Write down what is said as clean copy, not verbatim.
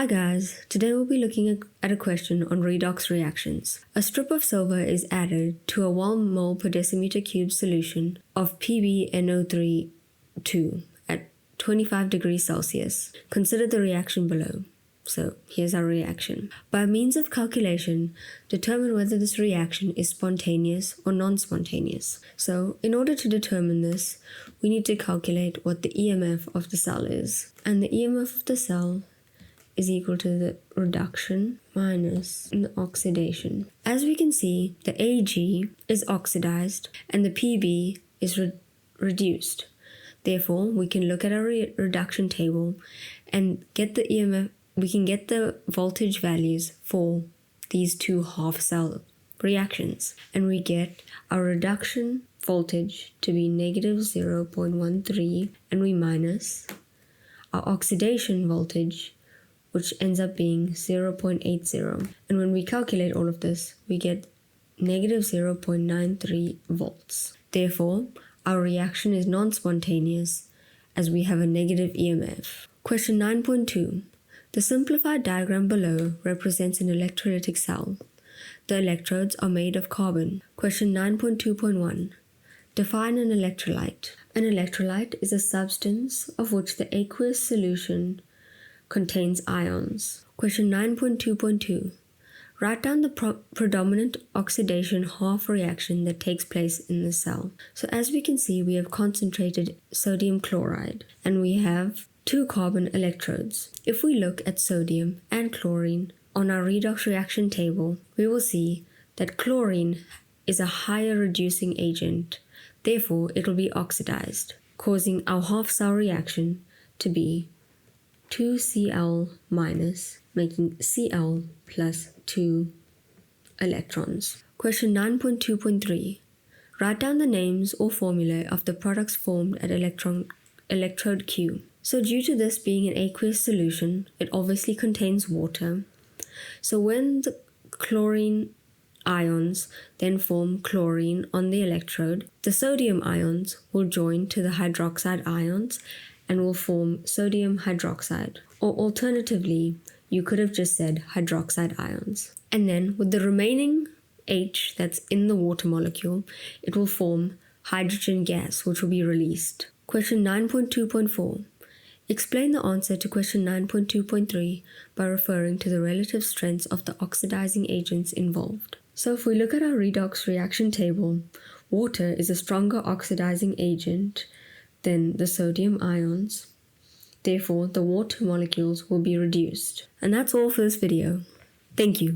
Hi guys, today we'll be looking at a question on redox reactions. A strip of silver is added to a 1 mole per decimeter cube solution of PbNO3 at 25 degrees Celsius. Consider the reaction below. So here's our reaction. By means of calculation, determine whether this reaction is spontaneous or non-spontaneous. So in order to determine this, we need to calculate what the EMF of the cell is. And the EMF of the cell is equal to the reduction minus the oxidation. As we can see, the Ag is oxidized and the Pb is reduced. Therefore, we can look at our reduction table and get the EMF. We can get the voltage values for these two half cell reactions, and we get our reduction voltage to be negative 0.13, and we minus our oxidation voltage, which ends up being 0.80. And when we calculate all of this, we get negative 0.93 volts. Therefore, our reaction is non-spontaneous as we have a negative EMF. Question 9.2. The simplified diagram below represents an electrolytic cell. The electrodes are made of carbon. Question 9.2.1. Define an electrolyte. An electrolyte is a substance of which the aqueous solution contains ions. Question 9.2.2. Write down the predominant oxidation half reaction that takes place in the cell. So as we can see, we have concentrated sodium chloride and we have 2 carbon electrodes. If we look at sodium and chlorine on our redox reaction table, we will see that chlorine is a higher reducing agent. Therefore, it will be oxidized, causing our half cell reaction to be 2Cl minus, making Cl plus 2 electrons. Question 9.2.3. Write down the names or formulae of the products formed at electrode Q. So due to this being an aqueous solution, it obviously contains water. So when the chlorine ions then form chlorine on the electrode, the sodium ions will join to the hydroxide ions and will form sodium hydroxide. Or alternatively, you could have just said hydroxide ions. And then with the remaining H that's in the water molecule, it will form hydrogen gas, which will be released. Question 9.2.4. Explain the answer to question 9.2.3 by referring to the relative strengths of the oxidizing agents involved. So if we look at our redox reaction table, water is a stronger oxidizing agent than the sodium ions. Therefore, the water molecules will be reduced. And that's all for this video. Thank you.